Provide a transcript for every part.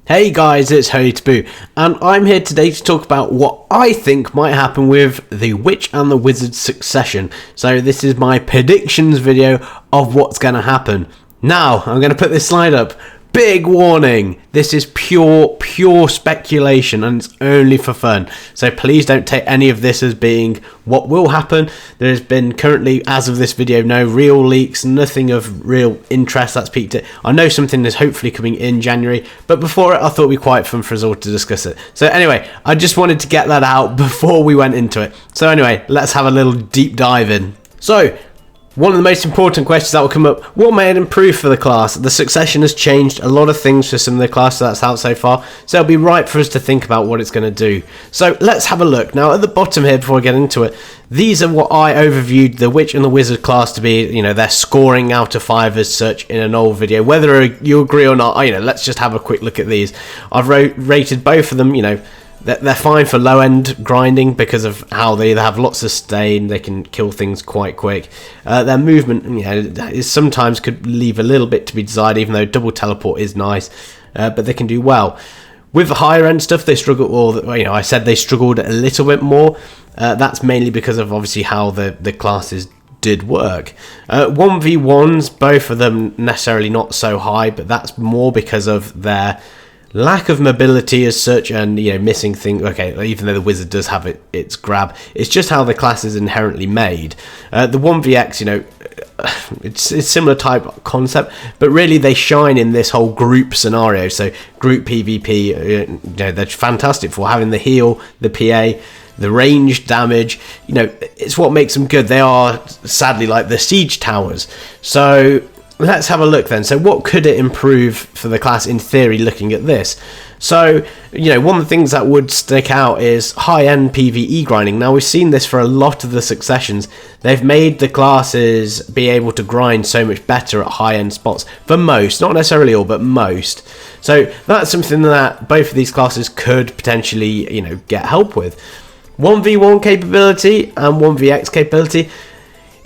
Hey guys, it's Holy Taboo, and I'm here today to talk about what I think might happen with the Witch and the Wizard succession. So this is my predictions video of what's going to happen. Now, I'm going to put this slide up. Big warning, this is pure speculation and it's only for fun. So please don't take any of this as being what will happen. There has been currently, as of this video, no real leaks, nothing of real interest that's peaked it. I know something is hopefully coming in January, but before it I thought it'd be quite fun for us all to discuss it. So anyway, I just wanted to get that out before we went into it. So anyway, let's have a little deep dive in. So, one of the most important questions that will come up, what may it improve for the class? The succession has changed a lot of things for some of the classes that's out so far, so it'll be right for us to think about what it's going to do. So let's have a look. Now at the bottom here, before I get into it, these are what I overviewed the Witch and the Wizard class to be, their scoring out of 5 as such in an old video. Whether you agree or not, let's just have a quick look at these. I've rated both of them, they're fine for low-end grinding because of how they have lots of stain, they can kill things quite quick. Their movement, is sometimes could leave a little bit to be desired, even though double teleport is nice, but they can do well. With the higher-end stuff, they struggle, or I said they struggled a little bit more. That's mainly because of obviously how the classes did work. 1v1s, both of them necessarily not so high, but that's more because of their lack of mobility as such, and missing things. Okay, even though the Wizard does have its grab, it's just how the class is inherently made. The 1vx, it's similar type concept, but really they shine in this whole group scenario. So group PvP, they're fantastic for having the heal, the PA, the range damage. It's what makes them good. They are sadly like the siege towers. So let's have a look then. So what could it improve for the class in theory looking at this? So, one of the things that would stick out is high-end PvE grinding. Now, we've seen this for a lot of the successions. They've made the classes be able to grind so much better at high-end spots. For most, not necessarily all, but most. So that's something that both of these classes could potentially, get help with. 1v1 capability and 1vx capability.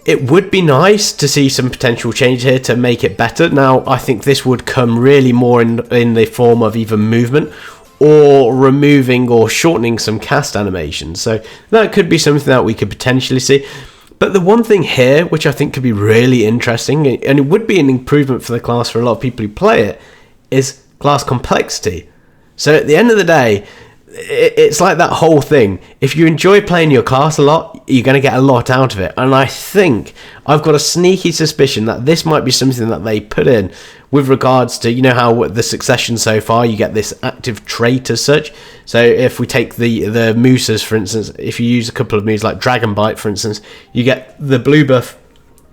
It would be nice to see some potential change here to make it better. Now, I think this would come really more in the form of either movement or removing or shortening some cast animations. So that could be something that we could potentially see. But the one thing here, which I think could be really interesting, and it would be an improvement for the class for a lot of people who play it, is class complexity. So at the end of the day, it's like that whole thing. If you enjoy playing your class a lot, you're going to get a lot out of it. And I think I've got a sneaky suspicion that this might be something that they put in with regards to, how the succession so far, you get this active trait as such. So if we take the Musas, for instance, if you use a couple of moves like Dragon Bite, for instance, you get the blue buff,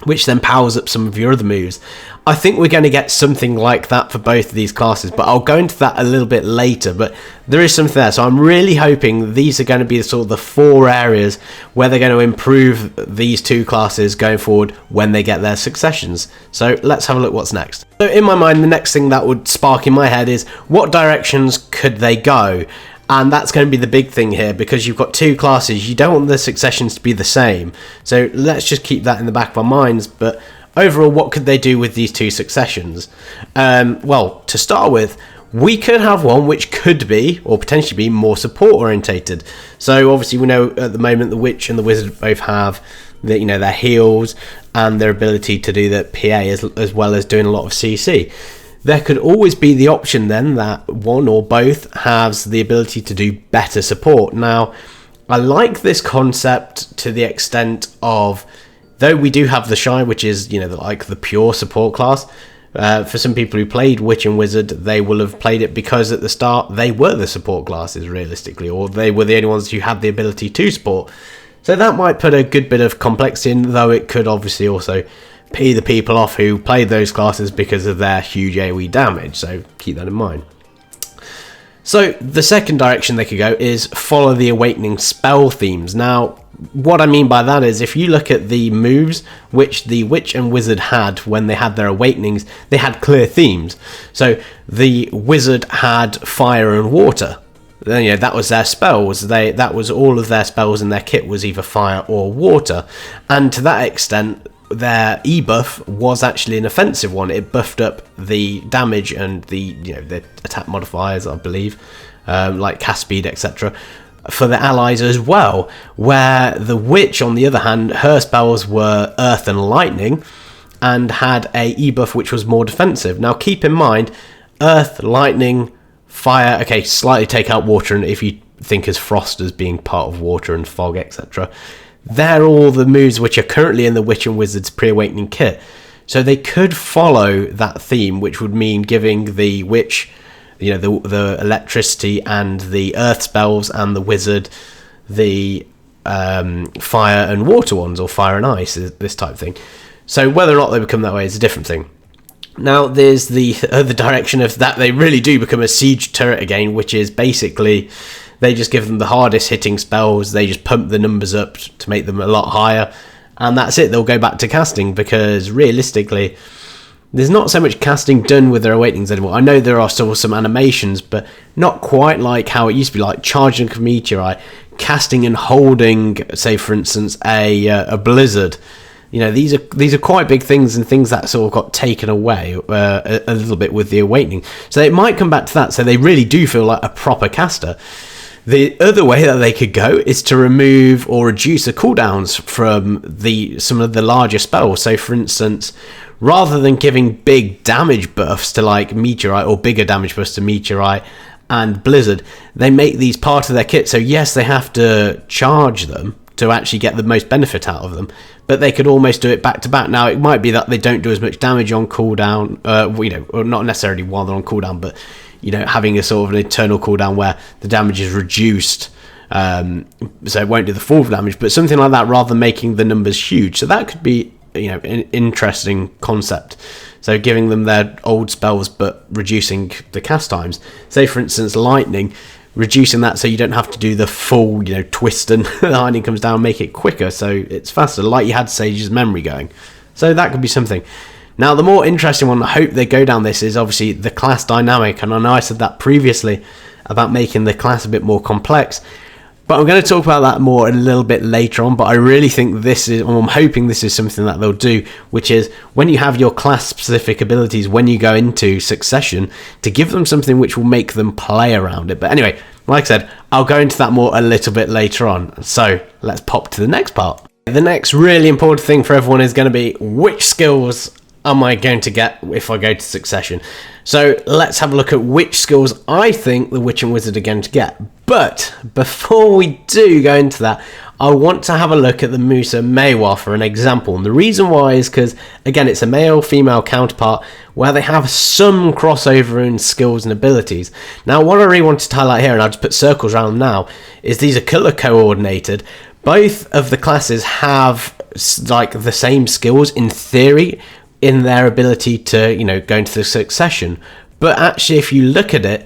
which then powers up some of your other moves. I think we're going to get something like that for both of these classes, but I'll go into that a little bit later. But there is something there, so I'm really hoping these are going to be sort of the 4 areas where they're going to improve these two classes going forward when they get their successions. So let's have a look what's next. So in my mind, the next thing that would spark in my head is what directions could they go? And that's going to be the big thing here, because you've got two classes. You don't want the successions to be the same. So let's just keep that in the back of our minds. But overall, what could they do with these two successions? Well, to start with, we could have one which could be, or potentially be, more support orientated. So obviously we know at the moment the Witch and the Wizard both have their heals and their ability to do the PA as well as doing a lot of CC. There could always be the option then that one or both has the ability to do better support. Now, I like this concept to the extent of, though we do have the Shy, which is, like the pure support class, for some people who played Witch and Wizard, they will have played it because at the start they were the support classes realistically, or they were the only ones who had the ability to support. So that might put a good bit of complexity in, though it could obviously also pee the people off who played those classes because of their huge AoE damage, so keep that in mind. So the second direction they could go is follow the Awakening spell themes. Now, what I mean by that is if you look at the moves which the Witch and Wizard had when they had their Awakenings, they had clear themes. So the Wizard had fire and water. Then, that was their spells. That was all of their spells, and their kit was either fire or water. And to that extent, their E-buff was actually an offensive one. It buffed up the damage and the attack modifiers, I believe, like cast speed, etc., for the allies as well. Where the witch, on the other hand, her spells were earth and lightning, and had a E-buff which was more defensive. Now keep in mind, earth, lightning, fire, okay, slightly take out water, and if you think as frost as being part of water and fog, etc., they're all the moves which are currently in the Witch and Wizard's pre-awakening kit. So they could follow that theme, which would mean giving the witch, the electricity and the earth spells, and the wizard the fire and water ones, or fire and ice, this type of thing. So whether or not they become that way is a different thing. Now there's the other direction of that. They really do become a siege turret again, which is basically they just give them the hardest hitting spells. They just pump the numbers up to make them a lot higher, and that's it. They'll go back to casting, because realistically there's not so much casting done with their awakenings anymore. I know there are still some animations, but not quite like how it used to be, like charging a meteorite, casting and holding, say for instance, a blizzard. These are quite big things, and things that sort of got taken away a little bit with the awakening. So it might come back to that. So they really do feel like a proper caster. The other way that they could go is to remove or reduce the cooldowns from some of the larger spells. So for instance, rather than giving big damage buffs to like meteorite, or bigger damage buffs to meteorite and blizzard, they make these part of their kit. So yes, they have to charge them to actually get the most benefit out of them, but they could almost do it back to back. Now it might be that they don't do as much damage on cooldown, or not necessarily while they're on cooldown, but having a sort of an internal cooldown where the damage is reduced, so it won't do the full damage, but something like that, rather than making the numbers huge. So that could be an interesting concept. So giving them their old spells but reducing the cast times. Say for instance lightning, reducing that so you don't have to do the full twist and the lightning comes down, make it quicker so it's faster, like you had Sage's memory going. So that could be something. Now the more interesting one, I hope they go down this, is obviously the class dynamic, and I know I said that previously about making the class a bit more complex, but I'm going to talk about that more a little bit later on. But I really think I'm hoping this is something that they'll do, which is when you have your class specific abilities, when you go into succession, to give them something which will make them play around it. But anyway, like I said, I'll go into that more a little bit later on. So let's pop to the next part. The next really important thing for everyone is going to be, which skills am I going to get if I go to succession? So let's have a look at which skills I think the Witch and Wizard are going to get. But before we do go into that, I want to have a look at the Musa mashwa for an example. And the reason why is because, again, it's a male-female counterpart where they have some crossover in skills and abilities. Now, what I really wanted to highlight here, and I'll just put circles around them now, is these are color coordinated. Both of the classes have like the same skills in theory, in their ability to go into the succession, but actually if you look at it,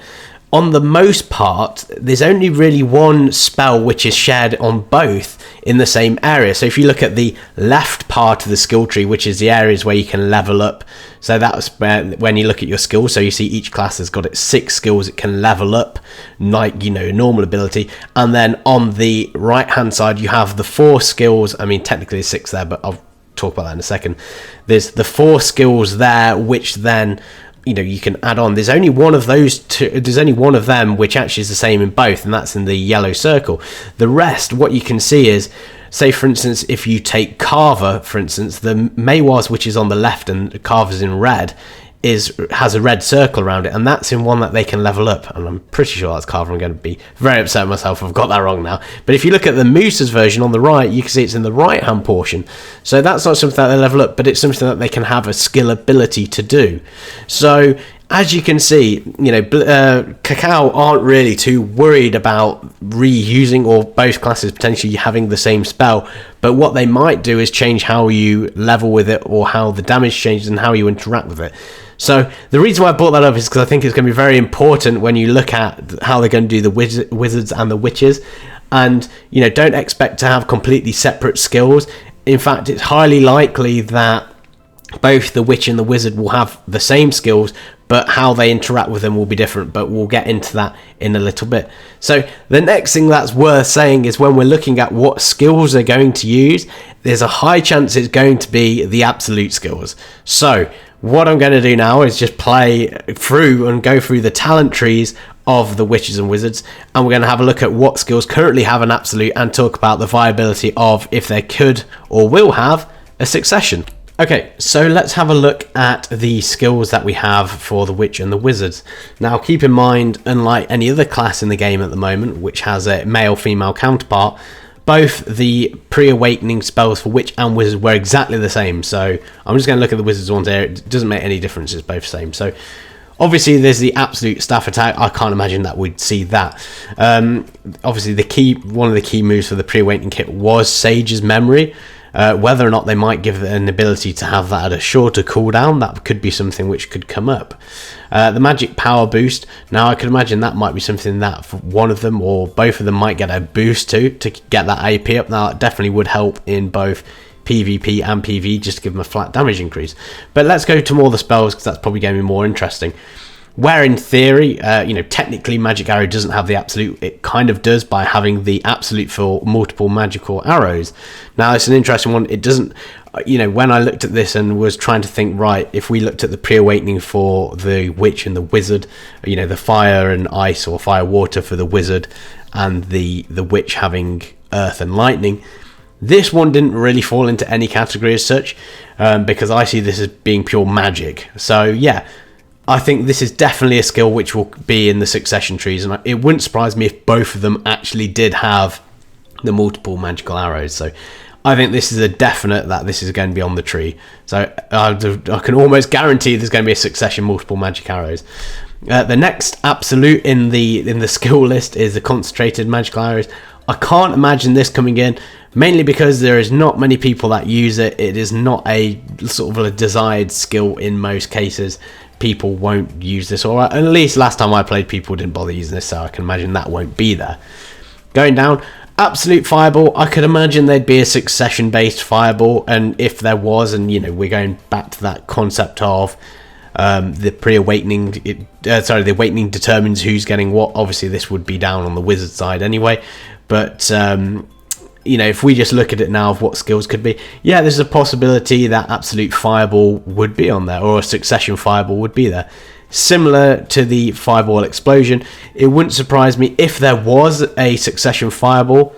on the most part there's only really one spell which is shared on both in the same area. So if you look at the left part of the skill tree, which is the areas where you can level up, so that's when you look at your skills, so you see each class has got its 6 skills it can level up, like normal ability, and then on the right hand side you have the 4 skills. I mean technically there's 6 there, but I'll talk about that in a second. There's the 4 skills there which then you can add on. There's only one of those two, there's only one of them which actually is the same in both, and that's in the yellow circle. The rest, what you can see is, say for instance if you take Carver, for instance, the mashwa, which is on the left and Carver's in red, has a red circle around it, and that's in one that they can level up, and I'm pretty sure that's Carver. I'm going to be very upset with myself if I've got that wrong now. But if you look at the Musa's version on the right, you can see it's in the right hand portion, so that's not something that they level up, but it's something that they can have a skill ability to do. So as you can see, Cacao aren't really too worried about reusing, or both classes potentially having the same spell, but what they might do is change how you level with it, or how the damage changes and how you interact with it. So the reason why I brought that up is because I think it's going to be very important when you look at how they're going to do the wizards and the witches. And don't expect to have completely separate skills. In fact, it's highly likely that both the witch and the wizard will have the same skills, but how they interact with them will be different, but we'll get into that in a little bit. So the next thing that's worth saying is when we're looking at what skills they're going to use, there's a high chance it's going to be the absolute skills. So what I'm going to do now is just play through and go through the talent trees of the witches and wizards, and we're going to have a look at what skills currently have an absolute and talk about the viability of if they could or will have a succession. Okay, so let's have a look at the skills that we have for the witch and the wizards. Now keep in mind, unlike any other class in the game at the moment which has a male-female counterpart, both the pre-awakening spells for witch and wizard were exactly the same. So I'm just going to look at the wizards ones here. It doesn't make any difference, it's both the same. So obviously there's the absolute staff attack. I can't imagine that we'd see that. Obviously one of the key moves for the pre-awakening kit was Sage's Memory. Whether or not they might give an ability to have that at a shorter cooldown, that could be something which could come up. The magic power boost, now I can imagine that might be something that one of them or both of them might get a boost to get that AP up. Now that definitely would help in both PvP and PvE, just to give them a flat damage increase. But let's go to more of the spells, because that's probably going to be more interesting. Where in theory, technically Magic Arrow doesn't have the absolute, it kind of does by having the absolute for multiple magical arrows. Now it's an interesting one. It doesn't, when I looked at this and was trying to think, right, if we looked at the pre-awakening for the witch and the wizard, the fire and ice or fire water for the wizard, and the witch having earth and lightning, this one didn't really fall into any category as such, because I see this as being pure magic. So yeah, I think this is definitely a skill which will be in the succession trees, and it wouldn't surprise me if both of them actually did have the multiple magical arrows. So I think this is a definite that this is going to be on the tree. So I can almost guarantee there's going to be a succession multiple magic arrows. The next absolute in the skill list is the concentrated magical arrows. I can't imagine this coming in, mainly because there is not many people that use it. It is not a sort of a desired skill in most cases. People won't use this, or at least last time I played, people didn't bother using this, so I can imagine that won't be there. Going down, absolute fireball. I could imagine there'd be a succession based fireball, and if there was, and we're going back to that concept of the pre-awakening, the awakening determines who's getting what. Obviously this would be down on the wizard side anyway, but if we just look at it now of what skills could be, yeah, there's a possibility that absolute fireball would be on there, or a succession fireball would be there. Similar to the fireball explosion, it wouldn't surprise me if there was a succession fireball.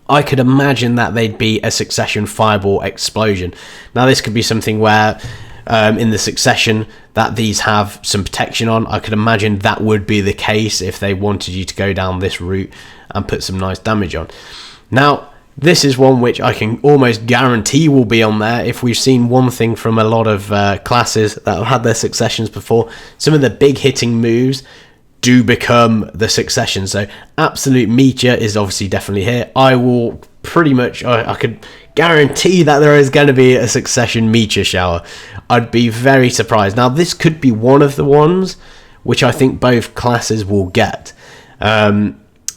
I could imagine that they'd be a succession fireball explosion. Now this could be something where in the succession that these have some protection on. I could imagine that would be the case if they wanted you to go down this route and put some nice damage on. Now, this is one which I can almost guarantee will be on there. If we've seen one thing from a lot of classes that have had their successions before, some of the big hitting moves do become the succession. So absolute meteor is obviously definitely here. I will pretty much, I could guarantee that there is going to be a succession meteor shower. I'd be very surprised. Now, this could be one of the ones which I think both classes will get.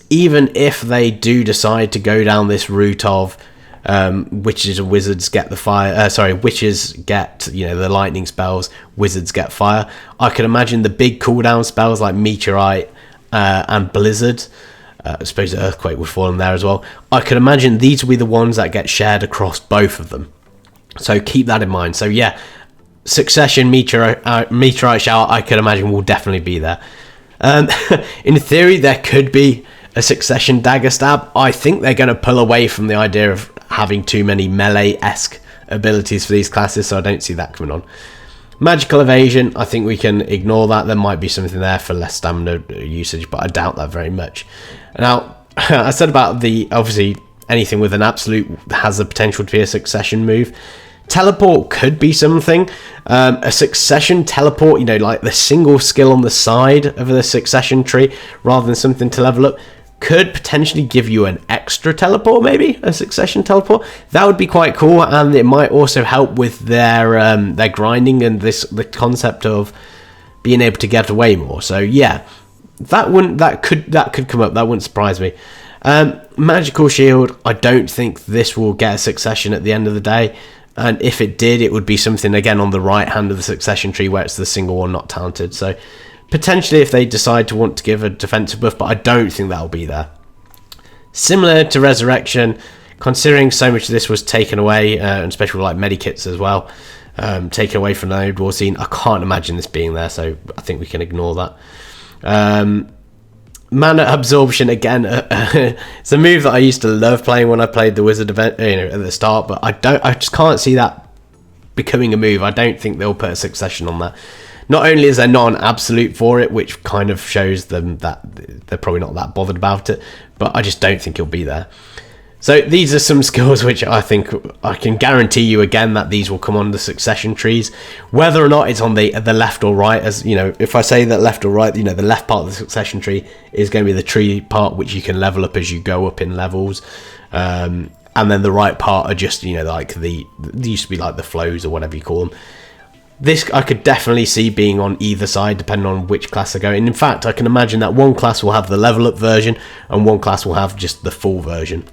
Even if they do decide to go down this route of witches and wizards get the fire, witches get the lightning spells, wizards get fire. I can imagine the big cooldown spells like meteorite and blizzard. I suppose the earthquake would fall in there as well. I can imagine these will be the ones that get shared across both of them. So keep that in mind. So yeah, succession meteorite shower, I can imagine will definitely be there. In theory, there could be a succession dagger stab. I think they're going to pull away from the idea of having too many melee-esque abilities for these classes, so I don't see that coming on. Magical evasion, I think we can ignore that. There might be something there for less stamina usage, but I doubt that very much. Now, I said about obviously anything with an absolute has the potential to be a succession move. Teleport could be something. A succession teleport, like the single skill on the side of the succession tree, rather than something to level up, could potentially give you an extra teleport, maybe a succession teleport. That would be quite cool, and it might also help with their grinding and the concept of being able to get away more. So yeah, that could come up. That wouldn't surprise me. Magical shield, I don't think this will get a succession at the end of the day. And if it did, it would be something, again, on the right hand of the succession tree where it's the single one not talented. So potentially if they decide to want to give a defensive buff, but I don't think that'll be there. Similar to Resurrection, considering so much of this was taken away, and especially like medikits as well, taken away from the Node War scene, I can't imagine this being there, so I think we can ignore that. Mana absorption, again, it's a move that I used to love playing when I played the Wizard event, at the start, but I just can't see that becoming a move. I don't think they'll put a succession on that. Not only is there not an absolute for it, which kind of shows them that they're probably not that bothered about it, but I just don't think it'll be there. So these are some skills which I think I can guarantee you again that these will come on the succession trees, whether or not it's on the left or right. As you know, if I say that left or right, the left part of the succession tree is going to be the tree part which you can level up as you go up in levels, and then the right part are just like they used to be like the flows or whatever you call them. This I could definitely see being on either side depending on which class they're going. In fact, I can imagine that one class will have the level up version and one class will have just the full version.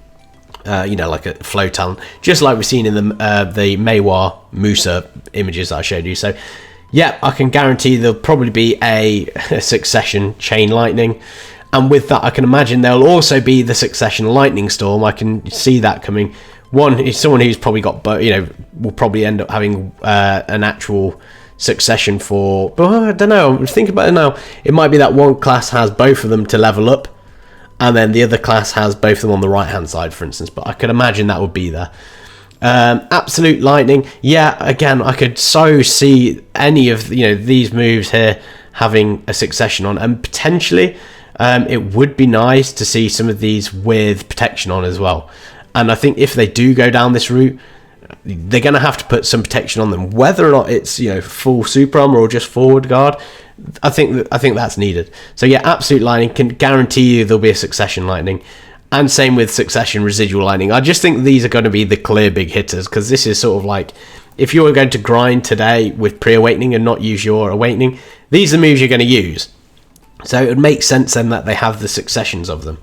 Like a flow talent, just like we've seen in the Mashwa Musa images that I showed you. So yeah, I can guarantee there'll probably be a succession chain lightning, and with that I can imagine there'll also be the succession lightning storm. I can see that coming. One is someone who's probably got, will probably end up having an actual succession for, I don't know, I'm thinking about it now. It might be that one class has both of them to level up, and then the other class has both of them on the right hand side, for instance, but I could imagine that would be there. Absolute lightning, yeah, again, I could so see any of these moves here having a succession on, and potentially it would be nice to see some of these with protection on as well. And I think if they do go down this route, they're going to have to put some protection on them, whether or not it's full super armor or just forward guard. I think that's needed. So yeah, absolute lightning, can guarantee you there'll be a succession lightning, and same with succession residual lightning. I just think these are going to be the clear big hitters, because this is sort of like, if you're going to grind today with pre-awakening and not use your awakening, these are the moves you're going to use. So it would make sense then that they have the successions of them.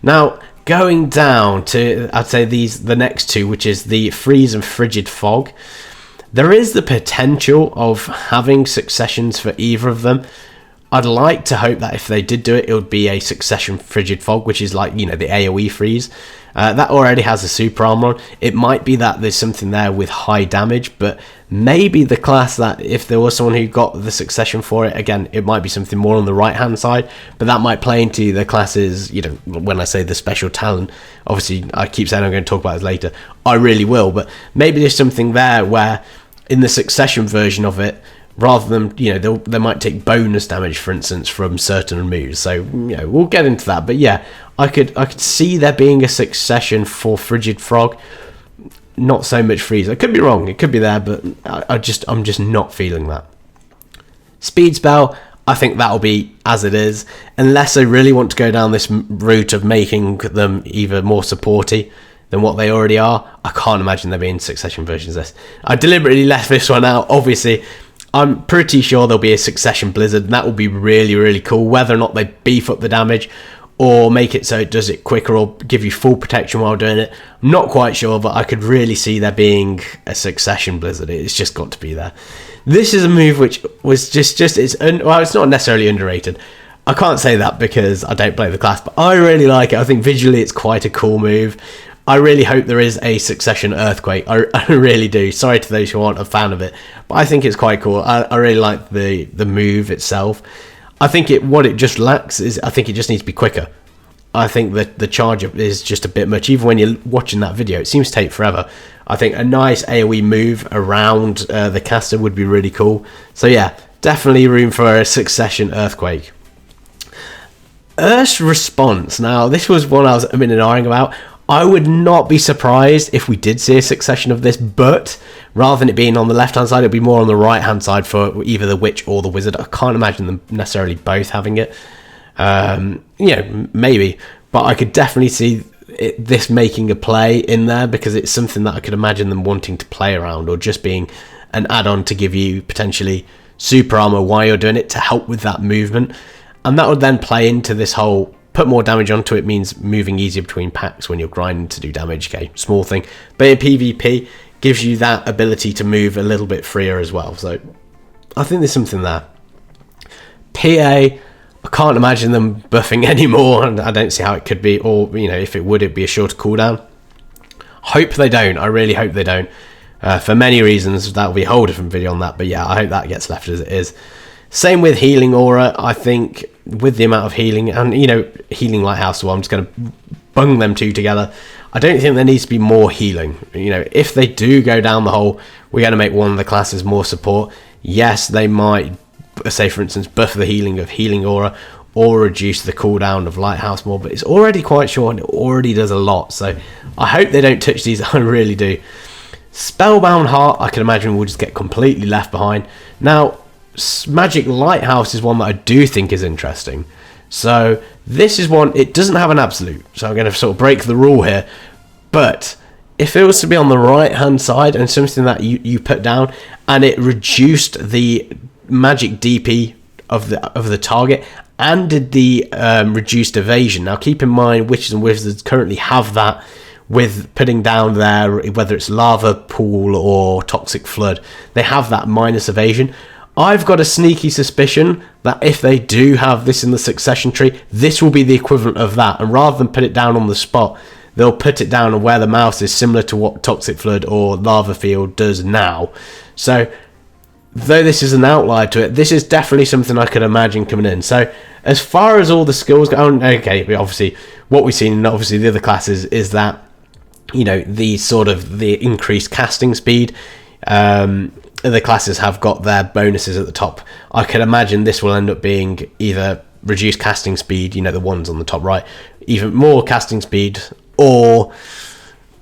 Now going down to, I'd say the next two, which is the freeze and frigid fog. There is the potential of having successions for either of them. I'd like to hope that if they did do it, it would be a succession frigid fog, which is like, the AoE freeze. That already has a super armor on. It might be that there's something there with high damage, but maybe the class that, if there was someone who got the succession for it, again, it might be something more on the right hand side, but that might play into the classes, when I say the special talent, obviously I keep saying I'm going to talk about this later, I really will, but maybe there's something there where in the succession version of it, rather than, they might take bonus damage, for instance, from certain moves. So, we'll get into that. But yeah, I could see there being a succession for Frigid Frog. Not so much Freeze. I could be wrong. It could be there, but I'm just not feeling that. Speed Spell, I think that'll be as it is, unless they really want to go down this route of making them either more supporty than what they already are. I can't imagine there being succession versions of this. I deliberately left this one out. Obviously, I'm pretty sure there'll be a succession blizzard, and that will be really, really cool. Whether or not they beef up the damage or make it so it does it quicker or give you full protection while doing it, I'm not quite sure, but I could really see there being a succession blizzard. It's just got to be there. This is a move which was it's not necessarily underrated. I can't say that because I don't play the class, but I really like it. I think visually it's quite a cool move. I really hope there is a succession earthquake. I really do. Sorry to those who aren't a fan of it, but I think it's quite cool. I really like the move itself. I think what it just lacks is, I think it just needs to be quicker. I think that the charge up is just a bit much. Even when you're watching that video, it seems to take forever. I think a nice AoE move around the caster would be really cool. So yeah, definitely room for a succession earthquake. Earth's response. Now, this was one I was a bit annoying about. I would not be surprised if we did see a succession of this, but rather than it being on the left-hand side, it'd be more on the right-hand side for either the witch or the wizard. I can't imagine them necessarily both having it. Maybe, but I could definitely see this making a play in there, because it's something that I could imagine them wanting to play around, or just being an add-on to give you potentially super armor while you're doing it to help with that movement. And that would then play into this whole put more damage onto it means moving easier between packs when you're grinding to do damage. Okay, small thing, but in PvP, gives you that ability to move a little bit freer as well. So I think there's something there. PA, I can't imagine them buffing anymore, and I don't see how it could be, or if it would, it'd be a shorter cooldown. Hope they don't. I really hope they don't. For many reasons, that'll be a whole different video on that, but yeah, I hope that gets left as it is. Same with healing aura. I think with the amount of healing and healing lighthouse, so I'm just going to bung them two together. I don't think there needs to be more healing. If they do go down the hole, we're going to make one of the classes more support. Yes, they might, say for instance, buff the healing of healing aura or reduce the cooldown of lighthouse more, but it's already quite short and it already does a lot. So I hope they don't touch these. I really do. Spellbound Heart, I can imagine, will just get completely left behind. Now, Magic Lighthouse is one that I do think is interesting. So this is one, it doesn't have an absolute, so I'm going to sort of break the rule here. But if it was to be on the right hand side and something that you put down and it reduced the magic DP of the target and did the reduced evasion. Now keep in mind, witches and wizards currently have that with putting down there, whether it's lava pool or toxic flood, they have that minus evasion. I've got a sneaky suspicion that if they do have this in the succession tree, this will be the equivalent of that, and rather than put it down on the spot, they'll put it down where the mouse is, similar to what toxic flood or lava field does now. So though this is an outlier to it, this is definitely something I could imagine coming in. So as far as all the skills go, okay, obviously what we've seen in obviously the other classes is that the increased casting speed. The classes have got their bonuses at the top. I can imagine this will end up being either reduced casting speed, the ones on the top right, even more casting speed, or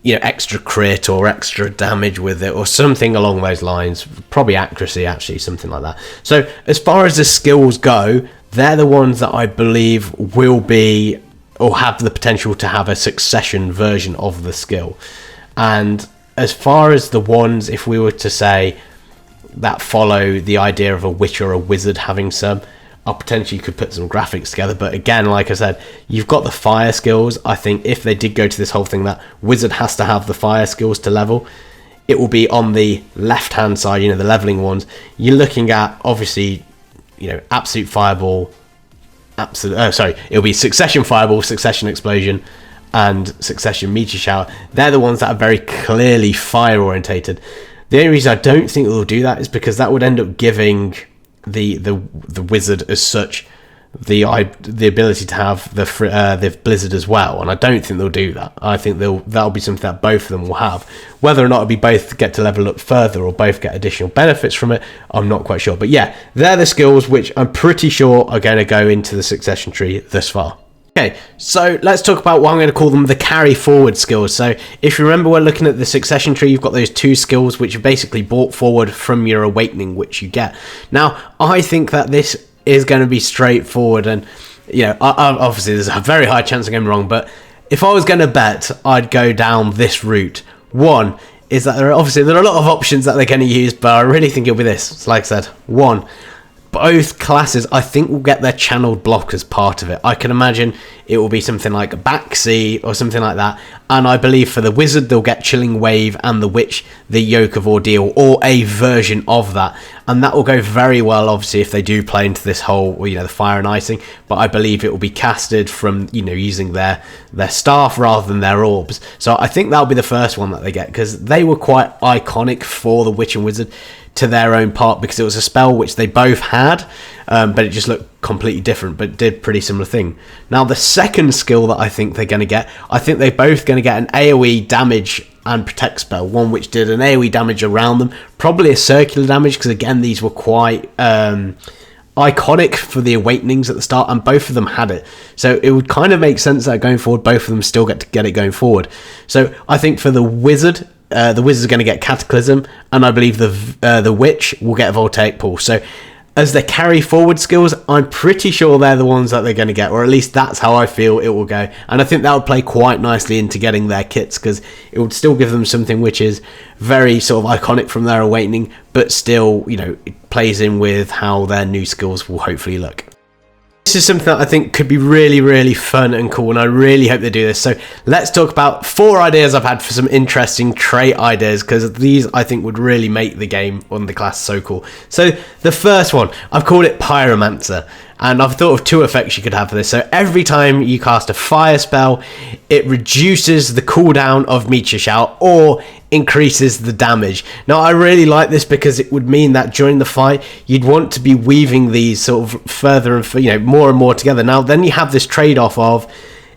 extra crit or extra damage with it, or something along those lines. Probably accuracy, actually, something like that. So as far as the skills go, they're the ones that I believe will be or have the potential to have a succession version of the skill. And as far as the ones, if we were to say that follow the idea of a witch or a wizard having some, I potentially could put some graphics together. But again, like I said, you've got the fire skills. I think if they did go to this whole thing that wizard has to have the fire skills to level, it will be on the left hand side, the leveling ones. You're looking at obviously absolute fireball, it'll be succession fireball, succession explosion, and succession meteor shower. They're the ones that are very clearly fire orientated. The only reason I don't think they'll do that is because that would end up giving the wizard as such the ability to have the blizzard as well, and I don't think they'll do that. I think that'll be something that both of them will have. Whether or not it'll be both get to level up further or both get additional benefits from it, I'm not quite sure. But yeah, they're the skills which I'm pretty sure are going to go into the succession tree thus far. Okay, so let's talk about what I'm going to call them the carry forward skills. So if you remember, we're looking at the succession tree, you've got those two skills which are basically brought forward from your awakening, which you get. Now, I think that this is going to be straightforward, and obviously there's a very high chance of getting wrong, but if I was going to bet, I'd go down this route. One is that there are a lot of options that they're going to use, but I really think it'll be this. So like I said, one, both classes I think will get their channeled block as part of it. I can imagine it will be something like a backseat or something like that, and I believe for the wizard they'll get chilling wave, and the witch the yoke of ordeal, or a version of that, and that will go very well obviously if they do play into this whole the fire and icing. But I believe it will be casted from using their staff rather than their orbs. So I think that'll be the first one that they get, because they were quite iconic for the witch and wizard to their own part, because it was a spell which they both had, but it just looked completely different, but did pretty similar thing. Now the second skill that I think they're going to get, I think they're both going to get an AoE damage and protect spell, one which did an AoE damage around them, probably a circular damage, because again these were quite iconic for the awakenings at the start, and both of them had it, so it would kind of make sense that going forward both of them still get to get it going forward. So I think for the wizard's going to get Cataclysm, and I believe the witch will get a Voltaic Pulse. So as the carry forward skills, I'm pretty sure they're the ones that they're going to get, or at least that's how I feel it will go. And I think that would play quite nicely into getting their kits, because it would still give them something which is very sort of iconic from their awakening, but still, it plays in with how their new skills will hopefully look. This is something that I think could be really, really fun and cool, and I really hope they do this. So let's talk about 4 ideas I've had for some interesting trait ideas, because these I think would really make the game on the class so cool. So the first one, I've called it Pyromancer, and I've thought of 2 effects you could have for this. So every time you cast a fire spell, it reduces the cooldown of Meteor Shower or increases the damage. Now I really like this because it would mean that during the fight you'd want to be weaving these sort of further and more and more together. Now then you have this trade-off of,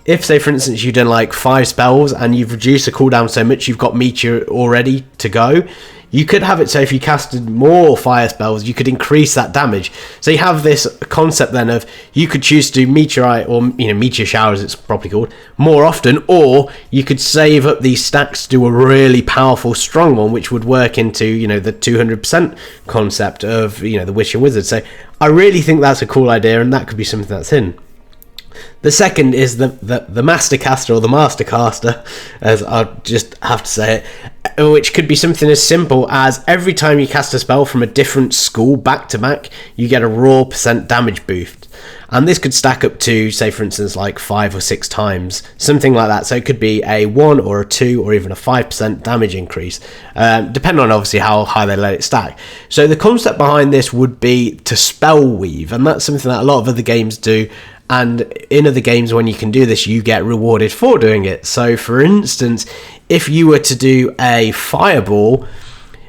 if say for instance you've done like 5 spells and you've reduced the cooldown so much you've got Meteor already to go, you could have it so if you casted more fire spells, you could increase that damage. So you have this concept then of, you could choose to do Meteorite, or Meteor Shower as it's properly called, more often, or you could save up these stacks to do a really powerful strong one, which would work into the 200% concept of the Witch and Wizard. So I really think that's a cool idea, and that could be something that's in. The second is the Mastercaster, or the Mastercaster, as I just have to say it, which could be something as simple as every time you cast a spell from a different school back to back, you get a raw % damage boost. And this could stack up to, say for instance, like 5 or 6 times, something like that. So it could be a 1 or a 2 or even a 5% damage increase, depending on obviously how high they let it stack. So the concept behind this would be to spell weave, and that's something that a lot of other games do. And in other games, when you can do this, you get rewarded for doing it. So for instance, if you were to do a fireball,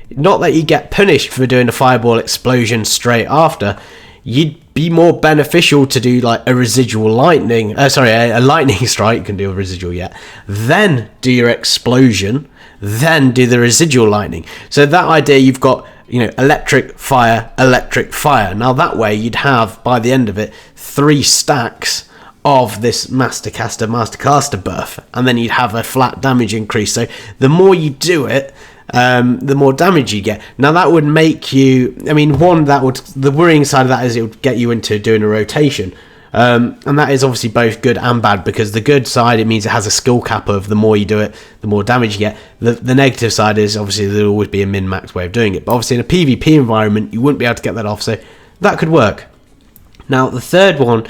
not that you get punished for doing a fireball explosion straight after, you'd be more beneficial to do like a residual lightning, a lightning strike, you can do a residual yet, then do your explosion, then do the residual lightning. So that idea, you've got electric, fire, electric, fire. Now that way you'd have, by the end of it, 3 stacks of this Mastercaster buff, and then you'd have a flat damage increase. So the more you do it, the more damage you get. Now that would make you, the worrying side of that is it would get you into doing a rotation. And that is obviously both good and bad, because the good side, it means it has a skill cap of the more you do it, the more damage you get. The negative side is obviously there'll always be a min-max way of doing it, but obviously in a PvP environment you wouldn't be able to get that off, so that could work. Now the third one,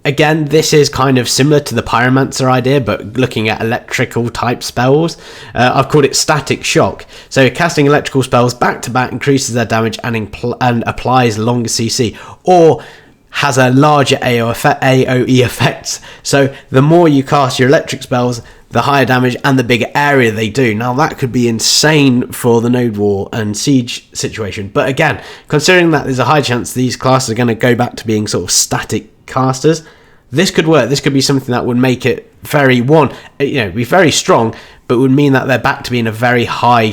again, this is kind of similar to the Pyromancer idea, but looking at electrical type spells. I've called it Static Shock. So casting electrical spells back to back increases their damage and applies longer CC, or has a larger AoE effects. So the more you cast your electric spells, the higher damage and the bigger area they do. Now that could be insane for the Node War and Siege situation. But again, considering that there's a high chance these classes are going to go back to being sort of static casters, this could work. This could be something that would make it be very strong, but would mean that they're back to being a very high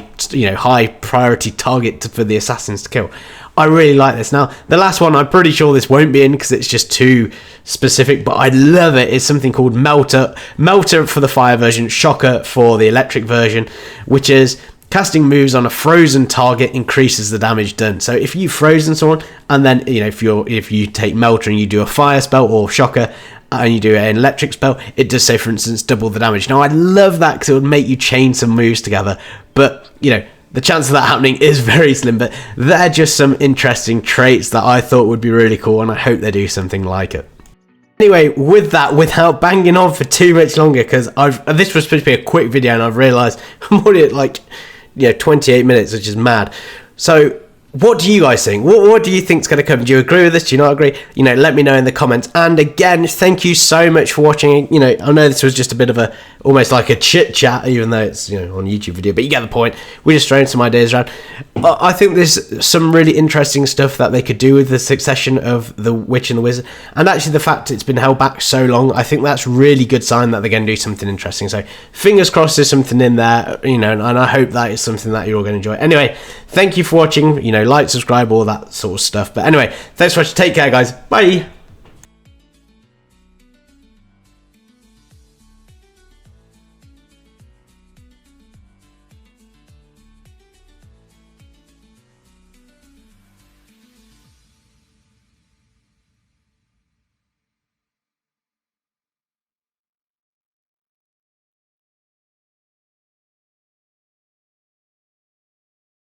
priority target for the assassins to kill. I really like this. Now, the last one, I'm pretty sure this won't be in because it's just too specific, but I love it. It's something called Melter. Melter for the fire version, Shocker for the electric version, which is casting moves on a frozen target increases the damage done. So if you've frozen someone, and then if you take Melter and you do a fire spell or Shocker, and you do an electric spell, it does say, for instance, double the damage. Now, I love that because it would make you chain some moves together, but the chance of that happening is very slim. But they're just some interesting traits that I thought would be really cool, and I hope they do something like it. Anyway, with that, without banging on for too much longer, because this was supposed to be a quick video, and I've realised I'm already at 28 minutes, which is mad. So what do you guys think? What do you think is going to come? Do you agree with this? Do you not agree? Let me know in the comments. And again, thank you so much for watching. I know this was just a bit of almost like a chit chat, even though it's on YouTube video, but you get the point. We're just throwing some ideas around. I think there's some really interesting stuff that they could do with the succession of the Witch and the Wizard, and actually the fact it's been held back so long, I think that's really good sign that they're going to do something interesting. So fingers crossed there's something in there, and I hope that is something that you're all going to enjoy. Anyway, thank you for watching. Like, subscribe, all that sort of stuff. But anyway, thanks for watching. Take care, guys. Bye.